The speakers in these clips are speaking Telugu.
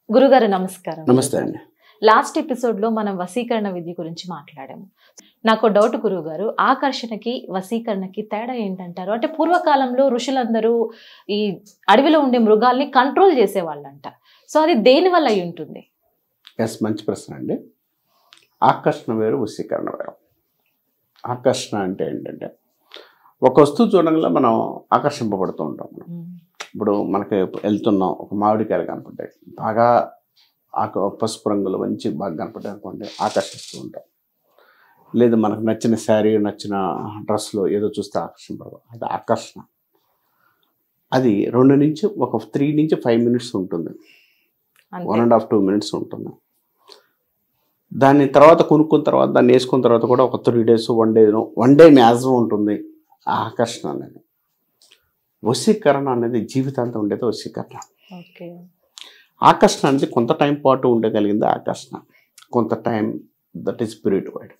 గురుగారు నమస్కారం. నమస్తే అండి. లాస్ట్ ఎపిసోడ్ లో మనం వశీకరణ విద్య గురించి మాట్లాడాము. నాకు డౌట్ గురుగారు, ఆకర్షణకి వశీకరణకి తేడా ఏంటంటారు? అంటే పూర్వకాలంలో ఋషులందరూ ఈ అడవిలో ఉండే మృగాల్ని కంట్రోల్ చేసేవాళ్ళంట. సో అది దేని వల్ల అయి ఉంటుంది? ఎస్, మంచి ప్రశ్న అండి. ఆకర్షణ వేరు, వశీకరణ వేరు. ఆకర్షణ అంటే ఏంటంటే ఒక వస్తువు చూడంగా మనం ఆకర్షింపబడుతూ ఉంటాం. ఇప్పుడు మనకి వెళ్తున్నాం, ఒక మామిడికాయలు కనపడ్డాయి, బాగా పసుపు రంగులు మంచి బాగా కనపడ్డాయి అనుకోండి, ఆకర్షిస్తూ ఉంటాం. లేదా మనకు నచ్చిన శారీ, నచ్చిన డ్రెస్లో ఏదో చూస్తే ఆకర్షింపడం, అది ఆకర్షణ. అది 3 నుంచి 5 మినిట్స్ ఉంటుంది, 1.5 2 మినిట్స్ ఉంటుంది. దాని తర్వాత కొనుక్కున్న తర్వాత, దాన్ని వేసుకున్న తర్వాత కూడా ఒక 3 days 1 డే మ్యాక్సిమం ఉంటుంది ఆ ఆకర్షణ అనేది. వశీకరణ అనేది జీవితాంతం ఉండేది వశీకరణ. ఆకర్షణ అనేది కొంత టైం పాటు ఉండగలిగింది ఆకర్షణ, కొంత time, that is period wide.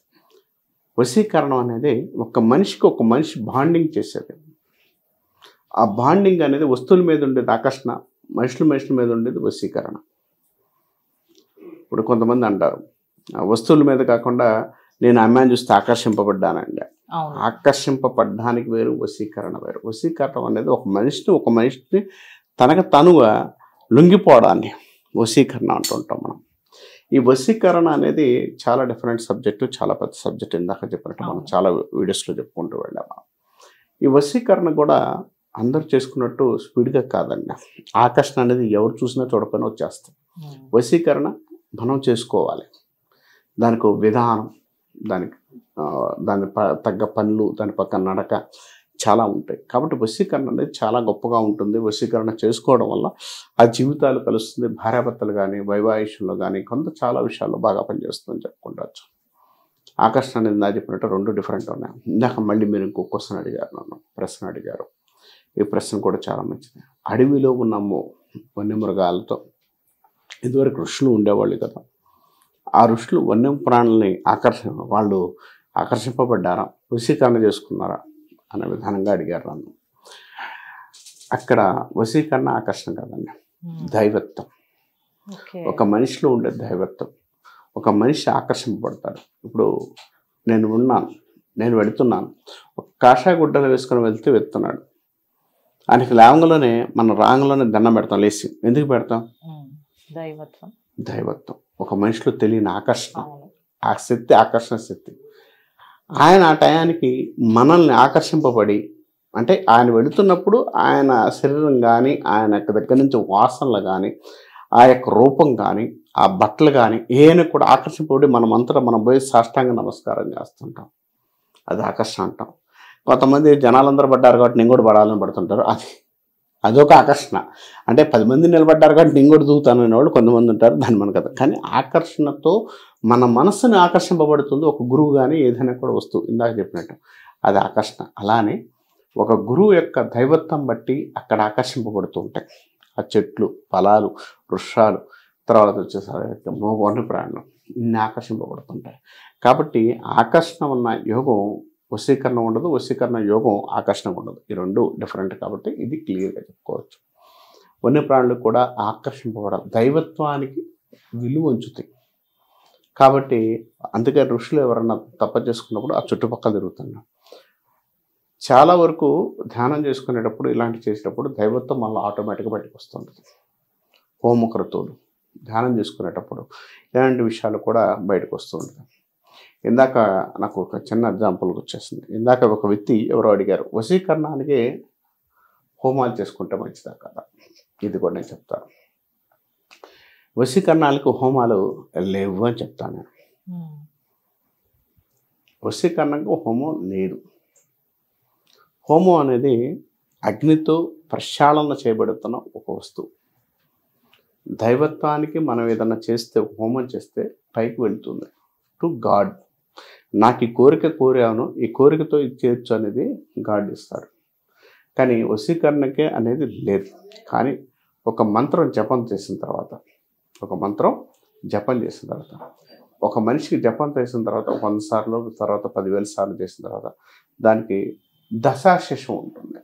వశీకరణం అనేది ఒక మనిషి బాండింగ్ చేసేది. ఆ బాండింగ్ అనేది వస్తువుల మీద ఉండేది ఆకర్షణ, మనుషుల మీద ఉండేది వశీకరణ. ఇప్పుడు కొంతమంది అంటారు వస్తువుల మీద కాకుండా నేను అమ్మాయిని చూస్తే ఆకర్షింపబడ్డానండి. ఆకర్షింపబడ్డానికి వేరు, వశీకరణ వేరు. వశీకరణం అనేది ఒక మనిషిని తనకు తనుగా లొంగిపోవడాన్ని వశీకరణ అంటుంటాం మనం. ఈ వశీకరణ అనేది చాలా డిఫరెంట్ సబ్జెక్టు, చాలా పెద్ద సబ్జెక్ట్. ఇందాక చెప్పినట్టు మనం చాలా వీడియోస్లో చెప్పుకుంటూ వెళ్ళాము. ఈ వశీకరణ కూడా అందరూ చేసుకున్నట్టు స్పీడ్గా కాదండి. ఆకర్షణ అనేది ఎవరు చూసినా చూడకపోయినా వచ్చేస్తుంది. వశీకరణ మనం చేసుకోవాలి, దానికి విధానం, దాని తగ్గ పనులు, దాని పక్కన నడక చాలా ఉంటాయి. కాబట్టి వశీకరణ అనేది చాలా గొప్పగా ఉంటుంది. వశీకరణ చేసుకోవడం వల్ల ఆ జీవితాలు కలుస్తుంది. భార్యాభర్తలు కానీ, వైవాహికంలో కానీ చాలా విషయాల్లో బాగా పనిచేస్తుందని చెప్పుకుంటవచ్చు. ఆకర్షణ అనేది నా చెప్పినట్టు 2 డిఫరెంట్ ఉన్నాయి. ఇందాక మళ్ళీ మీరు ఇంకో ప్రశ్న అడిగారు. ఈ ప్రశ్న కూడా చాలా మంచిది. అడవిలో ఉన్న వన్యమృగాలతో ఇదివరకు ఋషులు ఉండేవాళ్ళు కదా, ఆ ఋషులు వన్య ప్రాణుల్ని వాళ్ళు ఆకర్షింపబడ్డారా, వశీకరణ చేసుకున్నారా అనే విధానంగా అడిగారు నన్ను. అక్కడ వశీకరణ ఆకర్షణ కాదండి, దైవత్వం. ఒక మనిషిలో ఉండే దైవత్వం. ఒక మనిషి ఆకర్షింపబడతాడు. ఇప్పుడు నేను వెళుతున్నాను, ఒక కాషాయ గుడ్డలు వేసుకొని వెళ్తున్నాడు. ఆయనకి రాంగంలోనే దండం పెడతాం, లేచి. ఎందుకు పెడతాం? దైవత్వం. ఒక మనిషిలో తెలియని ఆకర్షణ, ఆ శక్తి, ఆకర్షణ శక్తి. ఆయన ఆ టయానికి మనల్ని ఆకర్షింపబడి, అంటే ఆయన వెళుతున్నప్పుడు ఆయన శరీరం కానీ, ఆయన దగ్గర నుంచి వాసనలు కానీ, ఆ యొక్క రూపం కానీ, ఆ బట్టలు కానీ ఏమైనా కూడా ఆకర్షింపబడి మనం పోయి సాష్టాంగ నమస్కారం చేస్తుంటాం. అది ఆకర్షణ అంటాం. కొంతమంది జనాలందరూ పడ్డారు కాబట్టి నేను కూడా పడాలని పడుతుంటారు, అదొక ఆకర్షణ. అంటే 10 మంది నిలబడ్డారు కాబట్టి నేను కూడా దూకుతాననే వాళ్ళు కొంతమంది ఉంటారు, దాన్ని మన కదా. కానీ ఆకర్షణతో మన మనస్సుని ఆకర్షింపబడుతుంది. ఒక గురువు కానీ ఏదైనా కూడా వస్తువు, ఇందాక చెప్పినట్టు అది ఆకర్షణ. అలానే ఒక గురువు యొక్క దైవత్వం బట్టి అక్కడ ఆకర్షింపబడుతూ ఉంటాయి. ఆ చెట్లు, ఫలాలు, వృక్షాలు, తర్వాత వచ్చేసరికి వన్య ప్రాణులు, ఇన్ని ఆకర్షింపబడుతుంటాయి. కాబట్టి ఆకర్షణ ఉన్న యోగం వశీకరణ ఉండదు, వశీకరణ యోగం ఆకర్షణ ఉండదు. ఈ 2 డిఫరెంట్. కాబట్టి ఇది క్లియర్గా చెప్పుకోవచ్చు. వన్యప్రాణులు కూడా ఆకర్షింపబడాలి, దైవత్వానికి విలువ ఉంచుతాయి. కాబట్టి అందుకే ఋషులు ఎవరన్నా తప్ప చేసుకున్నప్పుడు ఆ చుట్టుపక్కల తిరుగుతున్నారు. చాలా వరకు ధ్యానం చేసుకునేటప్పుడు, ఇలాంటి చేసేటప్పుడు దైవత్వం మళ్ళీ ఆటోమేటిక్గా బయటకు వస్తుంటుంది. హోమక్రతువులు ధ్యానం చేసుకునేటప్పుడు ఇలాంటి విషయాలు కూడా బయటకు వస్తూ ఉంటుంది. ఇందాక నాకు ఒక చిన్న ఎగ్జాంపుల్ వచ్చేసింది. ఇందాక ఒక వ్యక్తి ఎవరో అడిగారు, వశీకరణానికి హోమాలు చేసుకుంటే మంచిదా కదా? ఇది కూడా నేను చెప్తాను. వశీకరణాలకు హోమాలు లేవు అని చెప్తాను నేను. వశీకరణకు హోమం లేదు. హోమం అనేది అగ్నితో ప్రక్షాళన చేయబడుతున్న ఒక వస్తువు. దైవత్వానికి మనం ఏదన్నా చేస్తే, హోమం చేస్తే పైకి వెళ్తుంది, టు గాడ్. నాకు ఈ కోరిక కోరాను, ఈ కోరికతో ఇది చేయొచ్చు అనేది గాడ్ ఇస్తాడు. కానీ వశీకరణకే అనేది లేదు. కానీ ఒక మంత్రం జపం చేసిన తర్వాత, ఒక మనిషికి జపం చేసిన తర్వాత 100 సార్లు, తర్వాత 10,000 సార్లు చేసిన తర్వాత దానికి దశాశేషం ఉంటుంది.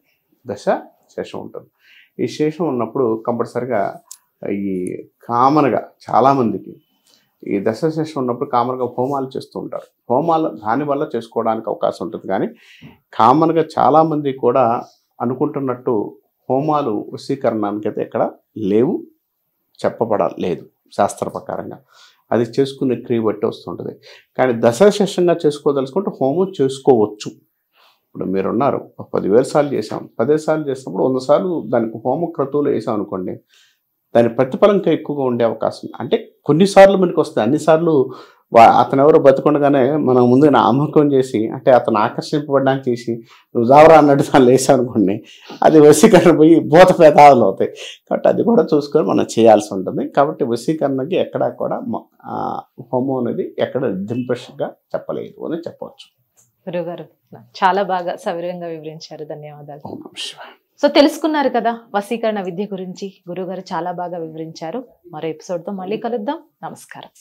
ఈ శేషం ఉన్నప్పుడు కంపల్సరిగా ఈ కామన్గా చాలామందికి ఈ దశశేషం ఉన్నప్పుడు కామన్గా హోమాలు చేస్తూ ఉంటారు. హోమాలు దానివల్ల చేసుకోవడానికి అవకాశం ఉంటుంది. కానీ కామన్గా చాలామంది కూడా అనుకుంటున్నట్టు హోమాలు వశీకరణానికి అయితే ఎక్కడ లేవు, చెప్పబడలేదు శాస్త్ర ప్రకారంగా. అది చేసుకునే క్రియ బట్టి వస్తుంటుంది. కానీ దశశేషంగా చేసుకోదలుచుకుంటే హోమం చేసుకోవచ్చు. ఇప్పుడు మీరున్నారు 10,000 సార్లు చేసాం, 10 సార్లు చేసినప్పుడు 100 సార్లు దానికి హోమ క్రతువులు వేసాం అనుకోండి, దాని ప్రతిఫలం ఇంకా ఎక్కువగా ఉండే అవకాశం ఉంది. అంటే కొన్నిసార్లు మనకి వస్తుంది, అన్నిసార్లు అతను ఎవరో బతుకుండగానే మనం ముందు నామకం చేసి, అంటే అతను ఆకర్షింపబడడానికి చేసి నువ్వు జావరా అన్నట్టు దాన్ని వేసాం అనుకోండి, అది వశీకరణ పోయి భూత పేతాలు అవుతాయి. కాబట్టి అది కూడా చూసుకొని మనం చేయాల్సి ఉంటుంది. కాబట్టి వశీకరణకి ఎక్కడా కూడా హోమం అనేది ఎక్కడ నిర్దిష్టంగా చెప్పలేదు అని చెప్పవచ్చు. గురుగారు చాలా బాగా సవివరంగా వివరించారు, ధన్యవాదాలు. ఓం నమః శివాయ. సో తెలుసుకున్నారు కదా వశీకరణ విద్య గురించి, గురుగారు చాలా బాగా వివరించారు. మరో ఎపిసోడ్తో మళ్ళీ కలుద్దాం. నమస్కారం.